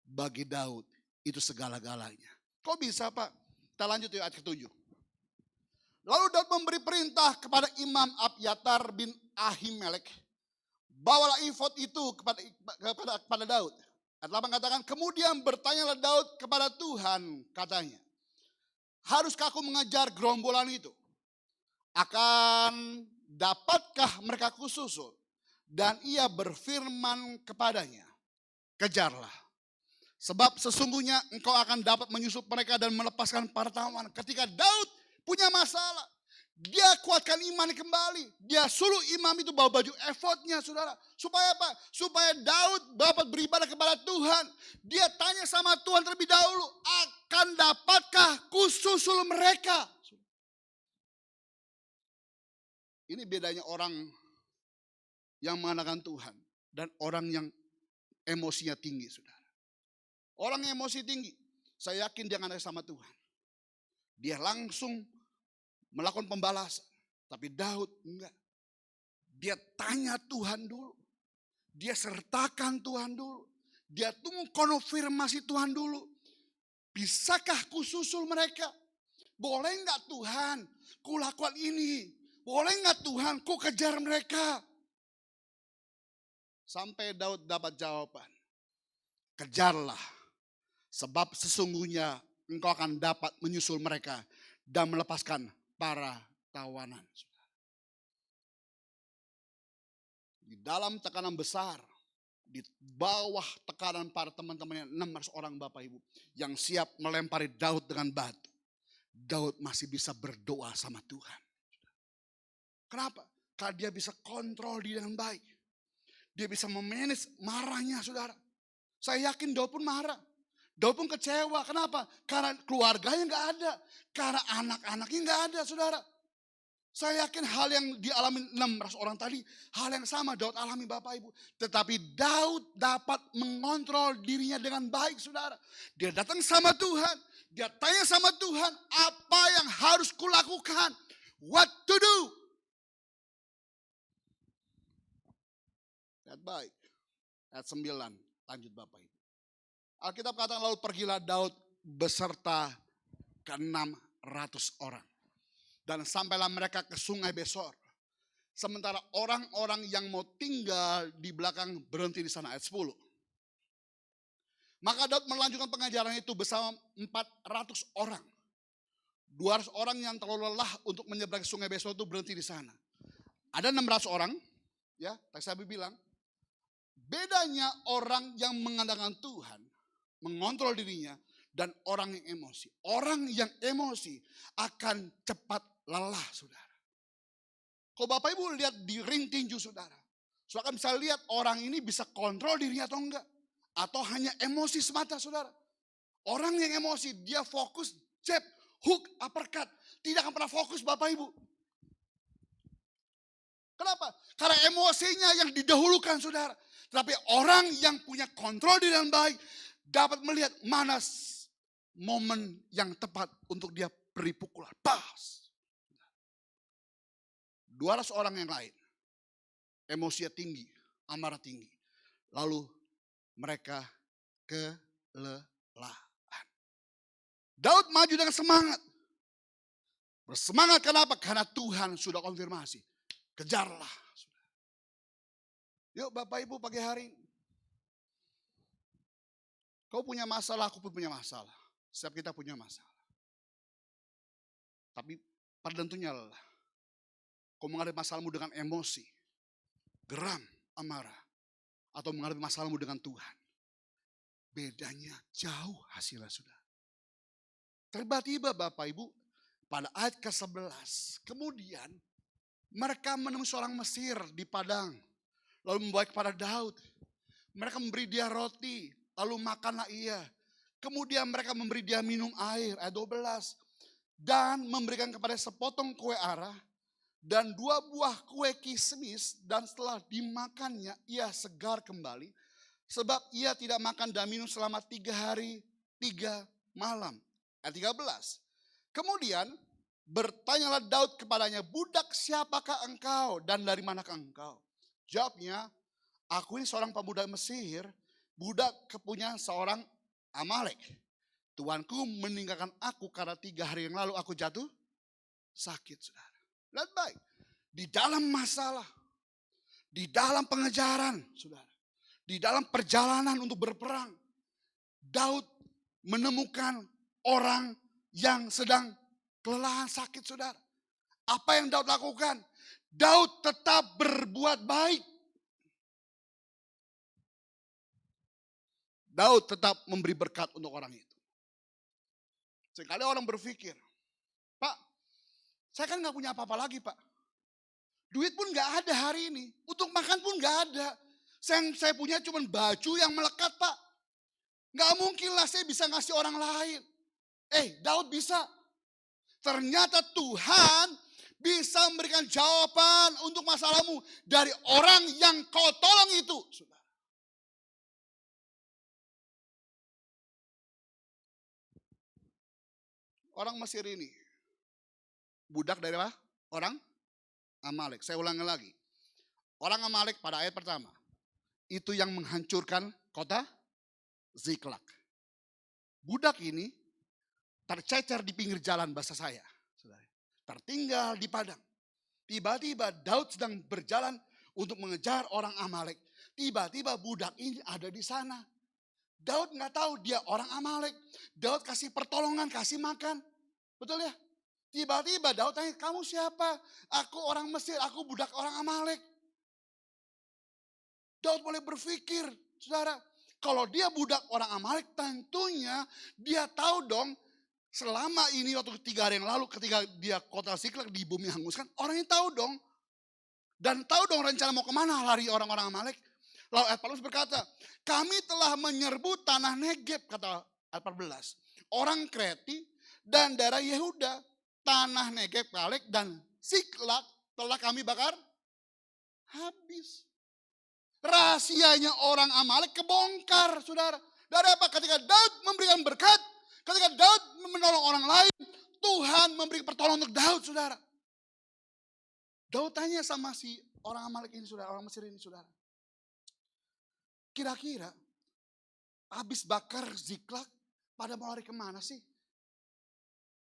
bagi Daud itu segala-galanya. Kok bisa Pak? Kita lanjut ya ayat ke-7. Lalu Daud memberi perintah kepada Imam Abyatar bin Ahimelek, bawalah efod itu kepada Daud. Ayat 8 katakan, kemudian bertanyalah Daud kepada Tuhan, katanya, haruskah aku mengejar gerombolan itu? Akan dapatkah mereka kususul? Dan ia berfirman kepadanya, kejarlah. Sebab sesungguhnya engkau akan dapat menyusup mereka dan melepaskan para tawanan. Ketika Daud punya masalah, dia kuatkan iman kembali. Dia suruh imam itu bawa baju efodnya, saudara. Supaya apa? Supaya Daud dapat beribadah kepada Tuhan. Dia tanya sama Tuhan terlebih dahulu, akan dapatkah kususul mereka? Ini bedanya orang yang mengandalkan Tuhan dan orang yang emosinya tinggi, saudara. Orang yang emosi tinggi, saya yakin dia ngandalkan sama Tuhan. Dia langsung melakukan pembalasan. Tapi Daud enggak. Dia tanya Tuhan dulu. Dia sertakan Tuhan dulu. Dia tunggu konfirmasi Tuhan dulu. Bisakah ku susul mereka? Boleh enggak Tuhan ku lakukan ini? Boleh enggak Tuhan ku kejar mereka? Sampai Daud dapat jawaban. Kejarlah. Sebab sesungguhnya engkau akan dapat menyusul mereka dan melepaskan para tawanan. Di dalam tekanan besar, di bawah tekanan para teman-temannya 600 orang Bapak Ibu yang siap melempari Daud dengan batu, Daud masih bisa berdoa sama Tuhan. Kenapa? Karena dia bisa kontrol diri dengan baik. Dia bisa memanage marahnya, saudara. Saya yakin Daud pun marah. Daud pun kecewa. Kenapa? Karena keluarganya nggak ada. Karena anak-anaknya nggak ada, saudara. Saya yakin hal yang dialami 600 orang tadi, hal yang sama Daud alami Bapak Ibu. Tetapi Daud dapat mengontrol dirinya dengan baik, saudara. Dia datang sama Tuhan. Dia tanya sama Tuhan, apa yang harus kulakukan? What to do? Lihat baik. Ayat 9, lanjut Bapak Ibu. Alkitab katakan lalu pergilah Daud beserta ke-600 orang. Dan sampailah mereka ke sungai Besor. Sementara orang-orang yang mau tinggal di belakang berhenti di sana, ayat 10. Maka Daud melanjutkan pengajaran itu bersama 400 orang. 200 orang yang terlalu lelah untuk menyeberangi sungai Besor itu berhenti di sana. Ada 600 orang, ya, tadi saya bilang, bedanya orang yang mengandalkan Tuhan, mengontrol dirinya, dan orang yang emosi. Orang yang emosi akan cepat lelah, saudara. Kalau Bapak Ibu lihat di ring tinju, saudara. Saudara kan bisa lihat orang ini bisa kontrol dirinya atau enggak. Atau hanya emosi semata, saudara. Orang yang emosi, dia fokus jab, hook, uppercut. Tidak akan pernah fokus Bapak Ibu. Kenapa? Karena emosinya yang didahulukan, saudara. Tapi orang yang punya kontrol diri dengan baik, dapat melihat mana momen yang tepat untuk dia beri pukulan. Pas. 200 orang yang lain. Emosinya tinggi, amarah tinggi. Lalu mereka kelelahan. Daud maju dengan semangat. Bersemangat kenapa? Karena Tuhan sudah konfirmasi. Kejarlah. Yuk Bapak Ibu pagi hari ini. Kau punya masalah, aku pun punya masalah. Setiap kita punya masalah. Tapi pada tentunya lelah. Kau menghadapi masalahmu dengan emosi, geram, amarah. Atau menghadapi masalahmu dengan Tuhan. Bedanya jauh hasilnya sudah. Tiba-tiba Bapak Ibu pada ayat ke-11. Kemudian mereka menemui seorang Mesir di padang. Lalu membawa kepada Daud. Mereka memberi dia roti. Lalu makanlah ia. Kemudian mereka memberi dia minum air. Ayat 12. Dan memberikan kepada sepotong kue arah. Dan 2 buah kue kismis. Dan setelah dimakannya ia segar kembali. Sebab ia tidak makan dan minum selama 3 hari 3 malam. Ayat 13. Kemudian bertanyalah Daud kepadanya, budak siapakah engkau dan dari manakah engkau? Jawabnya, aku ini seorang pemuda Mesir, budak kepunyaan seorang Amalek. Tuanku meninggalkan aku karena 3 hari yang lalu aku jatuh sakit, saudara. Lihat baik, di dalam masalah, di dalam pengejaran, saudara, di dalam perjalanan untuk berperang, Daud menemukan orang yang sedang kelelahan sakit, saudara. Apa yang Daud lakukan? Daud tetap berbuat baik. Daud tetap memberi berkat untuk orang itu. Sekali orang berpikir, Pak, saya kan gak punya apa-apa lagi, Pak. Duit pun gak ada hari ini. Untuk makan pun gak ada. Yang saya punya cuma baju yang melekat, Pak. Gak mungkin lah saya bisa ngasih orang lain. Daud bisa. Ternyata Tuhan bisa memberikan jawaban untuk masalahmu dari orang yang kau tolong itu. Saudara. Orang Mesir ini. Budak dari apa? Orang Amalek. Saya ulangi lagi. Orang Amalek pada ayat pertama. Itu yang menghancurkan kota Ziklag. Budak ini tercecer di pinggir jalan bahasa saya. Tertinggal di padang. Tiba-tiba Daud sedang berjalan untuk mengejar orang Amalek. Tiba-tiba budak ini ada di sana. Daud nggak tahu dia orang Amalek. Daud kasih pertolongan, kasih makan. Betul ya? Tiba-tiba Daud tanya, kamu siapa? Aku orang Mesir, aku budak orang Amalek. Daud mulai berpikir, saudara, kalau dia budak orang Amalek, tentunya dia tahu dong, selama ini waktu 3 hari yang lalu ketika dia kota Ziklag di bumi hanguskan, orang ini tahu dong. Dan tahu dong rencana mau kemana lari orang-orang Amalek. Lalu ayat 14 berkata, kami telah menyerbu tanah Negeb, kata ayat 14. Orang Kreti dan daerah Yehuda, tanah Negeb, Kalek dan Ziklag telah kami bakar habis. Rahasianya orang Amalek kebongkar, saudara. Dari apa? Ketika Daud memberikan berkat, ketika Daud menolong orang lain, Tuhan memberi pertolongan untuk Daud, saudara. Daud tanya sama si orang Amalek ini, saudara, orang Mesir ini, saudara. Kira-kira habis bakar Ziklag, pada mau lari kemana sih?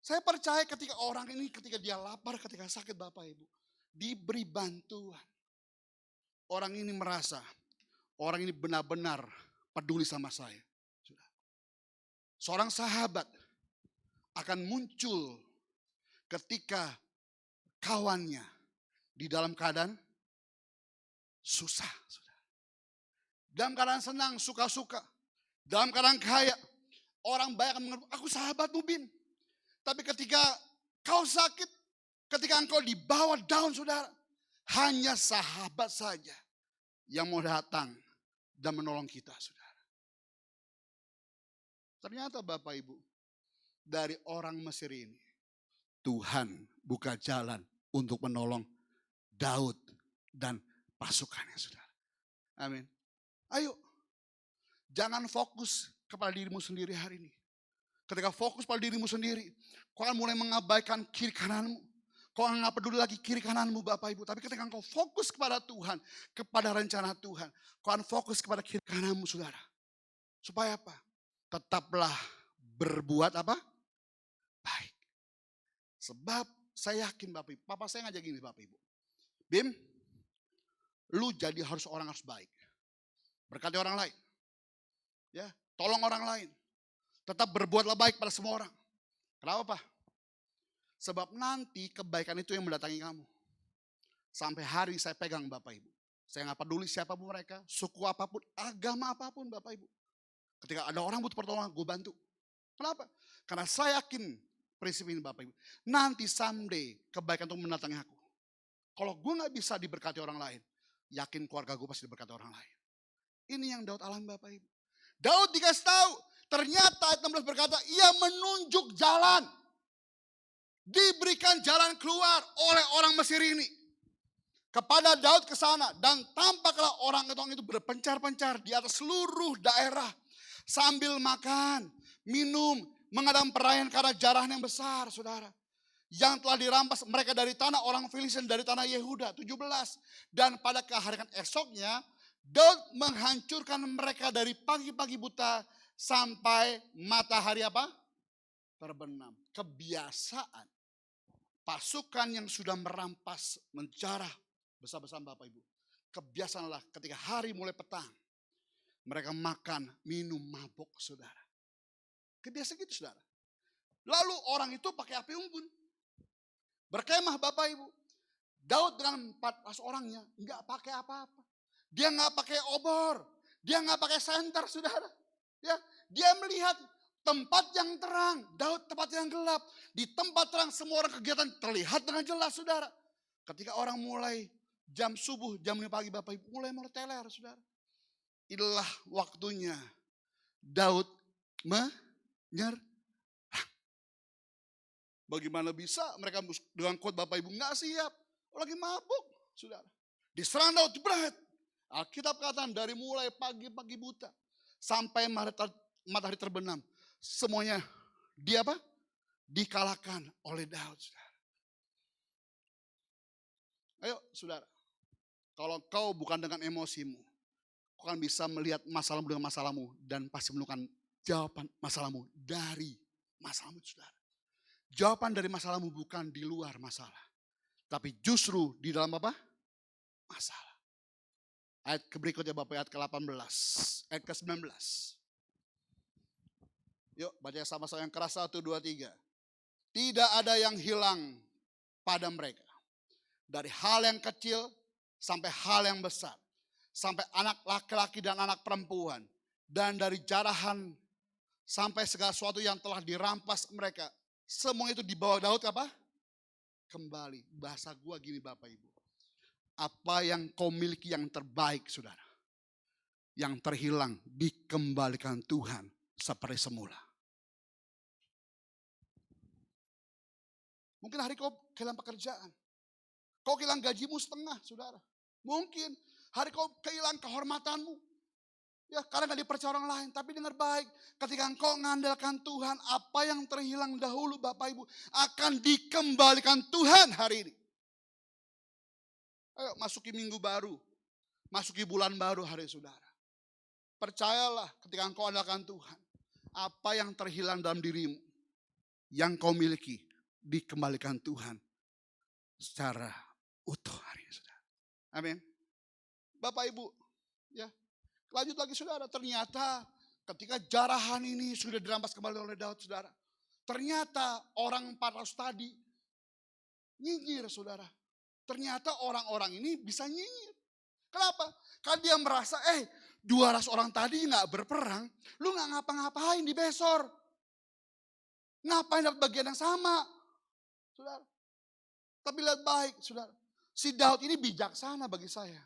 Saya percaya ketika orang ini, ketika dia lapar, ketika sakit Bapak Ibu, diberi bantuan. Orang ini merasa, orang ini benar-benar peduli sama saya. Seorang sahabat akan muncul ketika kawannya di dalam keadaan susah. Dalam keadaan senang, suka-suka. Dalam keadaan kaya, orang banyak akan mengerti, aku sahabatmu Bin. Tapi ketika kau sakit, ketika engkau dibawa down, saudara, hanya sahabat saja yang mau datang dan menolong kita, saudara. Ternyata Bapak Ibu, dari orang Mesir ini, Tuhan buka jalan untuk menolong Daud dan pasukannya, saudara. Amin. Ayo, jangan fokus kepada dirimu sendiri hari ini. Ketika fokus pada dirimu sendiri, kau akan mulai mengabaikan kiri kananmu. Kau nggak peduli lagi kiri kananmu Bapak Ibu. Tapi ketika kau fokus kepada Tuhan, kepada rencana Tuhan, kau akan fokus kepada kiri kananmu, saudara. Supaya apa? Tetaplah berbuat apa? Baik. Sebab saya yakin Bapak Ibu, Papa saya ngajak gini Bapak Ibu. Bim, lu jadi orang harus baik. Berkati orang lain. Ya, tolong orang lain. Tetap berbuatlah baik pada semua orang. Kenapa Pak? Sebab nanti kebaikan itu yang mendatangi kamu. Sampai hari saya pegang Bapak Ibu. Saya nggak peduli siapapun mereka, suku apapun, agama apapun Bapak Ibu. Ketika ada orang butuh pertolongan, gue bantu. Kenapa? Karena saya yakin prinsip ini Bapak Ibu. Nanti someday kebaikan itu mendatangi aku. Kalau gue nggak bisa diberkati orang lain, yakin keluarga gue pasti diberkati orang lain. Ini yang Daud alami Bapak Ibu. Daud dikasih tahu, ternyata ayat 16 berkata, ia menunjuk jalan. Diberikan jalan keluar oleh orang Mesir ini. Kepada Daud ke sana. Dan tampaklah orang itu berpencar-pencar di atas seluruh daerah. Sambil makan, minum, mengadakan perayaan karena jarahan yang besar, saudara. Yang telah dirampas mereka dari tanah orang Filistin, dari tanah Yehuda, 17. Dan pada keharian esoknya, Daud menghancurkan mereka dari pagi-pagi buta sampai matahari apa? Terbenam. Kebiasaan pasukan yang sudah merampas, menjarah besar-besaran Bapak Ibu. Kebiasaanlah ketika hari mulai petang, mereka makan, minum, mabuk, saudara. Kebiasaan gitu, saudara. Lalu orang itu pakai api unggun. Berkemah Bapak Ibu. Daud dengan 14 orangnya nggak pakai apa-apa. Dia nggak pakai obor, dia nggak pakai senter, saudara. Ya, dia melihat tempat yang terang, Daud tempat yang gelap. Di tempat terang semua orang kegiatan terlihat dengan jelas, saudara. Ketika orang mulai jam subuh, jam 5 pagi Bapak Ibu, mulai teler, saudara. Inilah waktunya Daud menyerang. Bagaimana bisa mereka dengan kuat Bapak Ibu nggak siap, lagi mabuk, saudara. Diserang Daud, berat. Alkitab katakan dari mulai pagi-pagi buta sampai matahari terbenam, semuanya dia apa? Dikalahkan oleh Daud, saudara. Ayo, saudara. Kalau kau bukan dengan emosimu, kau akan bisa melihat masalahmu dengan masalahmu dan pasti menemukan jawaban masalahmu dari masalahmu, saudara. Jawaban dari masalahmu bukan di luar masalah, tapi justru di dalam apa? Masalah. Ayat berikutnya Bapak, ayat ke-18, ayat ke-19. Yuk baca sama-sama yang keras, 1, 2, 3. Tidak ada yang hilang pada mereka. Dari hal yang kecil sampai hal yang besar. Sampai anak laki-laki dan anak perempuan. Dan dari jarahan sampai segala sesuatu yang telah dirampas mereka. Semua itu dibawa Daud apa? Kembali. Bahasa gua gini Bapak Ibu. Apa yang kau miliki yang terbaik, saudara, yang terhilang dikembalikan Tuhan seperti semula. Mungkin hari kau kehilangan pekerjaan, kau kehilangan gajimu setengah, saudara. Mungkin hari kau kehilangan kehormatanmu, ya karena gak dipercaya orang lain. Tapi dengar baik, ketika engkau mengandalkan Tuhan, apa yang terhilang dahulu Bapak Ibu akan dikembalikan Tuhan hari ini. Ayo masuki minggu baru, masuki bulan baru hari saudara. Percayalah ketika engkau andalkan Tuhan, apa yang terhilang dalam dirimu, yang kau miliki, dikembalikan Tuhan secara utuh hari ini, saudara. Amin. Bapak Ibu, ya lanjut lagi saudara. Ternyata ketika jarahan ini sudah dirampas kembali oleh Daud, saudara. Ternyata orang 400 tadi nyinyir, saudara. Ternyata orang-orang ini bisa nyinyir. Kenapa? Karena dia merasa, 200 orang tadi gak berperang, lu gak ngapa-ngapain di Besor. Ngapain dapat bagian yang sama? Saudara. Tapi lihat baik, saudara. Si Daud ini bijaksana bagi saya.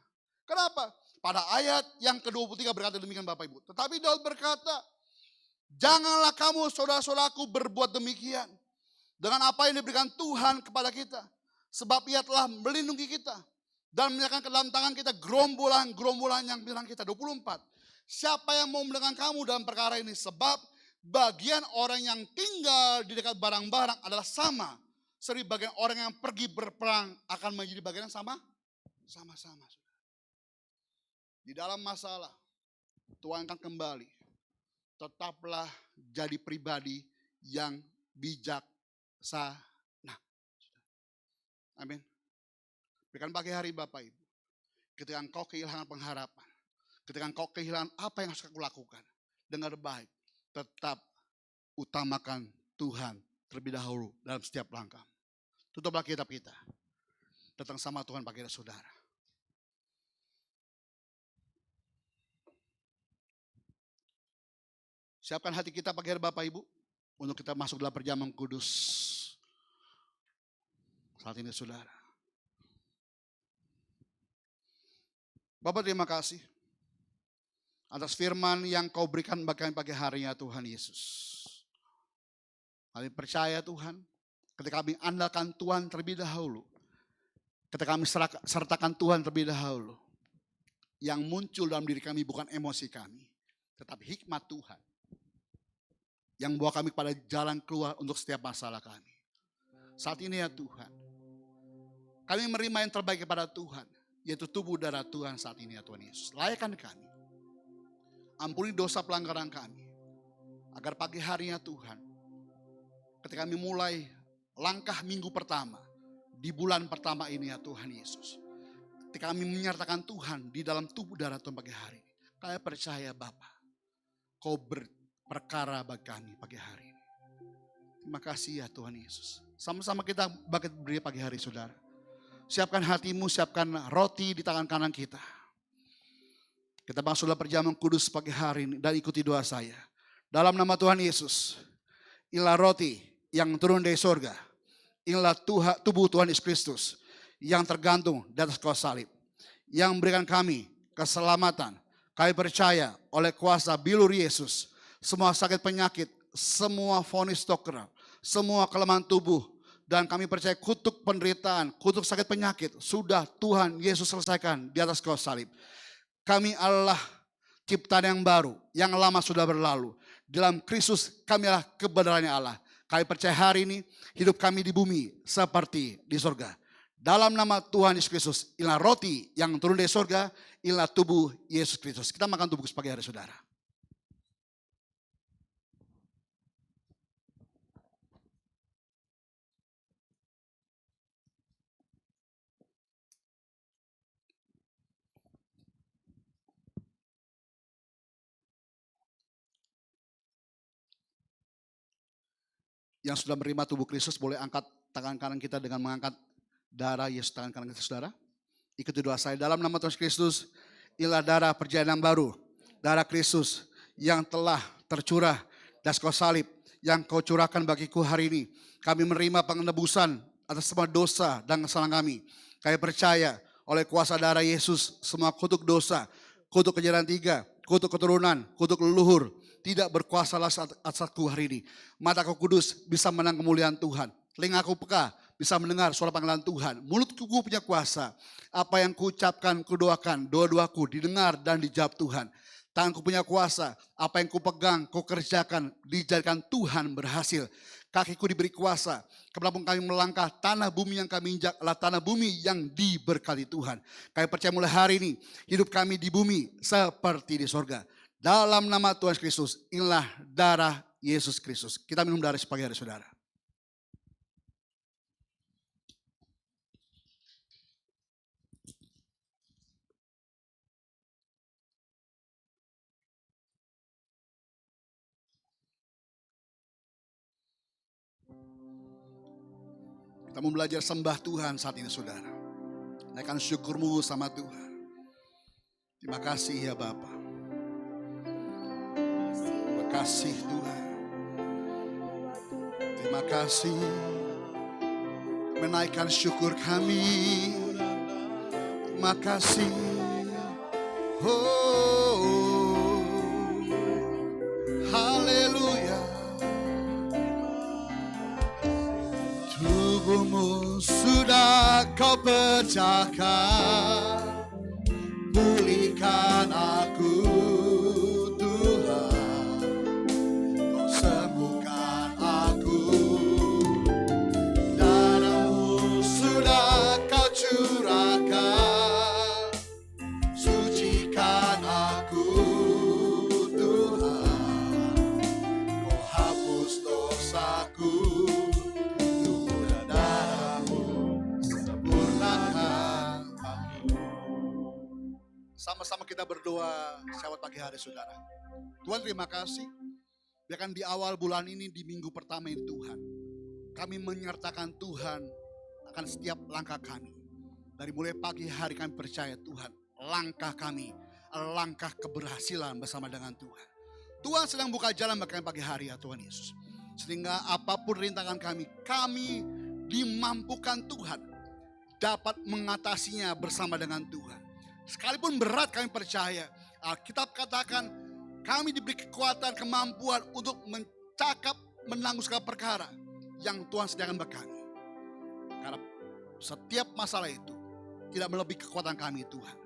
Kenapa? Pada ayat yang ke-23 berkata demikian Bapak Ibu. Tetapi Daud berkata, janganlah kamu saudara-saudaraku berbuat demikian. Dengan apa yang diberikan Tuhan kepada kita. Sebab ia telah melindungi kita. Dan menyerahkan ke dalam tangan kita gerombolan-gerombolan yang bilang kita. 24. Siapa yang mau mendengar kamu dalam perkara ini? Sebab bagian orang yang tinggal di dekat barang-barang adalah sama. Seri bagian orang yang pergi berperang akan menjadi bagian yang sama. Sama-sama. Di dalam masalah, Tuhan akan kembali. Tetaplah jadi pribadi yang bijaksana. Amin. Berikan pagi hari Bapak Ibu. Ketika engkau kehilangan pengharapan. Ketika engkau kehilangan apa yang harus aku lakukan. Dengar baik. Tetap utamakan Tuhan terlebih dahulu dalam setiap langkah. Tutuplah kitab kita. Datang sama Tuhan pagi hari saudara. Siapkan hati kita pagi hari Bapak Ibu. Untuk kita masuk dalam perjamuan kudus. Saat ini saudara. Bapak terima kasih. Atas firman yang kau berikan bagi kami pagi harinya Tuhan Yesus. Kami percaya Tuhan. Ketika kami andalkan Tuhan terlebih dahulu. Ketika kami sertakan Tuhan terlebih dahulu. Yang muncul dalam diri kami bukan emosi kami. Tetapi hikmat Tuhan. Yang membawa kami pada jalan keluar untuk setiap masalah kami. Saat ini ya Tuhan. Kami menerima yang terbaik kepada Tuhan. Yaitu tubuh darah Tuhan saat ini ya Tuhan Yesus. Layakkan kami. Ampuni dosa pelanggaran kami. Agar pagi harinya Tuhan. Ketika kami mulai langkah minggu pertama. Di bulan pertama ini ya Tuhan Yesus. Ketika kami menyertakan Tuhan di dalam tubuh darah Tuhan pagi hari ini. Kami percaya Bapa. Kau perkara bagi kami pagi hari ini. Terima kasih ya Tuhan Yesus. Sama-sama kita berdiri pagi hari saudara. Siapkan hatimu, siapkan roti di tangan kanan kita. Kita masuklah perjamuan kudus pagi hari ini dan ikuti doa saya. Dalam nama Tuhan Yesus. Inilah roti yang turun dari surga. Inilah tubuh Tuhan Yesus Kristus yang tergantung di atas kayu salib. Yang memberikan kami keselamatan. Kami percaya oleh kuasa bilur Yesus. Semua sakit penyakit, semua vonis dokter, semua kelemahan tubuh. Dan kami percaya kutuk penderitaan, kutuk sakit penyakit. Sudah Tuhan Yesus selesaikan di atas kayu salib. Kami adalah ciptaan yang baru, yang lama sudah berlalu. Dalam Kristus kami adalah kebenarannya Allah. Kami percaya hari ini hidup kami di bumi seperti di surga. Dalam nama Tuhan Yesus Kristus, inilah roti yang turun dari surga, inilah tubuh Yesus Kristus. Kita makan tubuh pagi hari saudara. Yang sudah menerima tubuh Kristus boleh angkat tangan kanan kita dengan mengangkat darah Yesus tangan kanan kita saudara. Ikuti doa saya dalam nama Tuhan Kristus. Inilah darah perjanjian baru. Darah Kristus yang telah tercurah dari kayu salib. Yang kau curahkan bagiku hari ini. Kami menerima penebusan atas semua dosa dan kesalahan kami. Kami percaya oleh kuasa darah Yesus semua kutuk dosa. Kutuk kejahatan 3. Kutuk keturunan. Kutuk leluhur. Tidak berkuasa atasku hari ini. Mataku kudus bisa menang kemuliaan Tuhan. Telingaku peka bisa mendengar suara panggilan Tuhan. Mulutku punya kuasa. Apa yang kuucapkan, kudoakan. Doa-doaku didengar dan dijawab Tuhan. Tanganku punya kuasa. Apa yang kupegang, kukerjakan. Dijadikan Tuhan berhasil. Kakiku diberi kuasa. Kemanapun kami melangkah, tanah bumi yang kami injak adalah tanah bumi yang diberkati Tuhan. Kami percaya mulai hari ini, hidup kami di bumi seperti di surga. Dalam nama Tuhan Kristus, inilah darah Yesus Kristus. Kita minum darah pagi hari saudara. Kita mau belajar sembah Tuhan saat ini saudara. Naikkan syukurmu sama Tuhan. Terima kasih ya Bapa. Terima kasih Tuhan. Terima kasih. Menaikkan syukur kami. Terima kasih. Oh, haleluya. Tubuhmu sudah kau pecahkan, pulihkan aku Tuhan, kau sembuhkan aku, darahmu sudah kau curahkan, sucikan aku Tuhan, kau hapus dosaku, tubuh darahmu sempurnakan aku. Sama-sama kita berdoa sahabat pagi hari saudara. Tuhan terima kasih. Biarkan di awal bulan ini, di minggu pertama ini Tuhan, kami menyertakan Tuhan akan setiap langkah kami. Dari mulai pagi hari kami percaya Tuhan, langkah kami, langkah keberhasilan bersama dengan Tuhan. Tuhan sedang buka jalan bagi kami pagi hari ya Tuhan Yesus. Sehingga apapun rintangan kami dimampukan Tuhan dapat mengatasinya bersama dengan Tuhan. Sekalipun berat kami percaya, Alkitab katakan kami diberi kekuatan, kemampuan untuk mencakap, menanggung segala perkara yang Tuhan sediakan bagi kami. Karena setiap masalah itu tidak melebihi kekuatan kami Tuhan.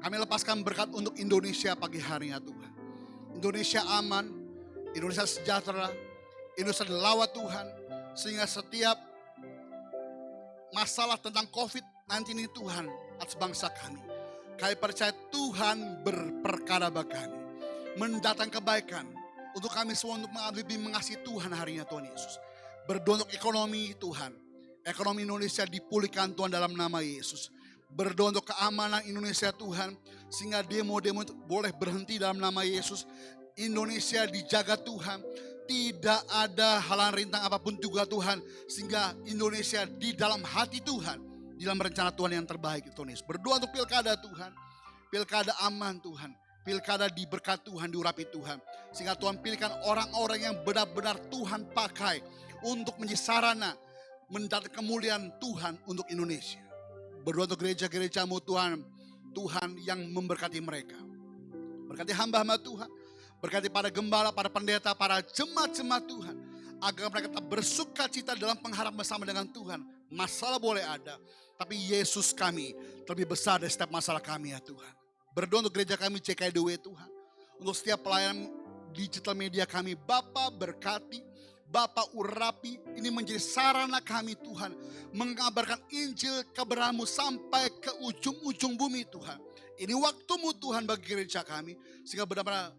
Kami lepaskan berkat untuk Indonesia pagi hari ya Tuhan. Indonesia aman, Indonesia sejahtera, Indonesia dilawat Tuhan. Sehingga setiap masalah tentang COVID-19 ini Tuhan atas bangsa kami. Kami percaya Tuhan berperkara bagi kami. Mendatang kebaikan untuk kami semua untuk lebih mengasihi Tuhan harinya Tuhan Yesus. Berdoa untuk ekonomi Tuhan. Ekonomi Indonesia dipulihkan Tuhan dalam nama Yesus. Berdoa untuk keamanan Indonesia Tuhan. Sehingga demo-demo itu boleh berhenti dalam nama Yesus. Indonesia dijaga Tuhan. Tidak ada halangan rintang apapun juga Tuhan. Sehingga Indonesia di dalam hati Tuhan. Di dalam rencana Tuhan yang terbaik Tuhan Yesus. Berdoa untuk pilkada Tuhan. Pilkada aman Tuhan. Pilkada diberkat Tuhan, diurapi Tuhan. Sehingga Tuhan pilihkan orang-orang yang benar-benar Tuhan pakai. Untuk menjadi sarana mendatangkan kemuliaan Tuhan untuk Indonesia. Berdoa untuk gereja-gerejamu Tuhan. Tuhan yang memberkati mereka. Berkati hamba-hamba Tuhan. Berkati para gembala, para pendeta, para jemaat-jemaat Tuhan. Agar mereka tetap bersuka cita dalam pengharapan bersama dengan Tuhan. Masalah boleh ada, tapi Yesus kami lebih besar dari setiap masalah kami ya Tuhan. Berdoa untuk gereja kami JKIDW Tuhan. Untuk setiap pelayanan digital media kami, Bapa berkati, Bapa urapi, ini menjadi sarana kami Tuhan. Mengabarkan Injil kebenaran-Mu sampai ke ujung-ujung bumi Tuhan. Ini waktu-Mu Tuhan bagi gereja kami, sehingga benar-benar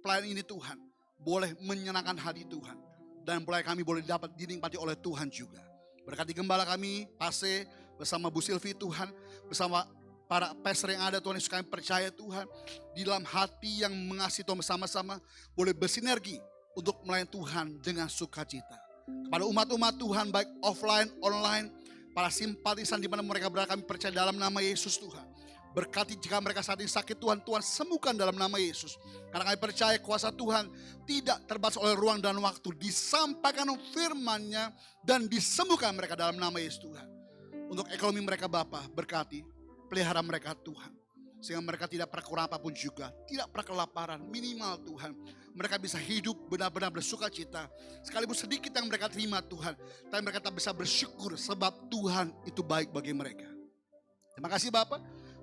pelayanan ini Tuhan boleh menyenangkan hati Tuhan. Dan pelayanan kami boleh dapat dinikmati oleh Tuhan juga. Berkati gembala kami, Pase, bersama Bu Silvi Tuhan, bersama para pastor yang ada Tuhan Yesus kami percaya Tuhan. Di dalam hati yang mengasihi Tuhan bersama-sama, boleh bersinergi untuk melayani Tuhan dengan sukacita. Kepada umat-umat Tuhan baik offline, online, para simpatisan di mana mereka berada kami percaya dalam nama Yesus Tuhan. Berkati jika mereka saat ini sakit Tuhan, Tuhan sembuhkan dalam nama Yesus. Karena kami percaya kuasa Tuhan tidak terbatas oleh ruang dan waktu. Disampaikan firman-Nya dan disembuhkan mereka dalam nama Yesus Tuhan. Untuk ekonomi mereka Bapa, berkati, pelihara mereka Tuhan. Sehingga mereka tidak pernah kurang apapun juga. Tidak pernah kelaparan, minimal Tuhan. Mereka bisa hidup benar-benar bersuka cita. Sekalipun sedikit yang mereka terima Tuhan. Tapi mereka tak bisa bersyukur sebab Tuhan itu baik bagi mereka. Terima kasih Bapak.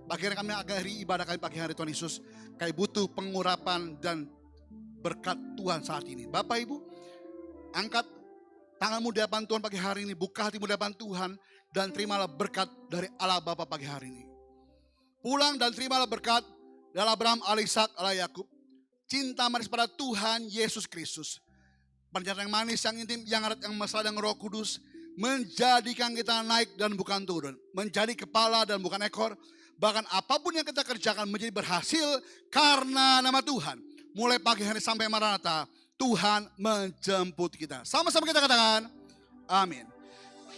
Bagian kami akhiri ibadah kami pagi hari Tuhan Yesus. Kami butuh pengurapan dan berkat Tuhan saat ini. Bapak Ibu, angkat tanganmu di hadapan Tuhan pagi hari ini. Buka hatimu di hadapan Tuhan. Dan terimalah berkat dari Allah Bapa pagi hari ini. Pulang dan terimalah berkat dari Abraham, Ishak, Yakub. Cinta manis pada Tuhan Yesus Kristus. Perjalanan yang manis, yang intim, yang erat, yang mesra dengan Roh Kudus. Menjadikan kita naik dan bukan turun. Menjadi kepala dan bukan ekor. Bahkan apapun yang kita kerjakan menjadi berhasil karena nama Tuhan. Mulai pagi hari sampai Maranatha, Tuhan menjemput kita. Sama-sama kita katakan, amin.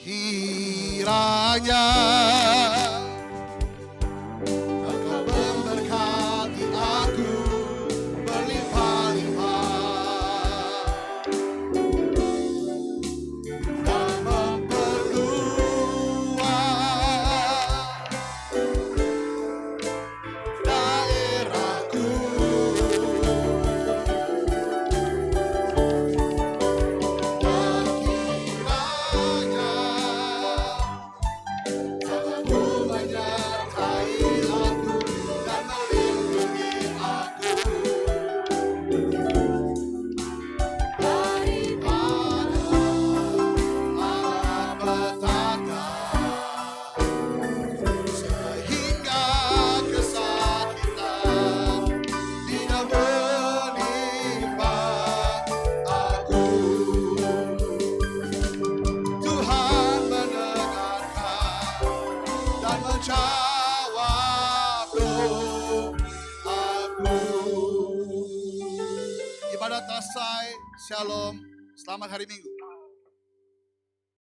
Kiranya Engkau memberkati aku berlimpah-limpah dan memperluas daerah sudah selesai. Shalom. Selamat hari Minggu.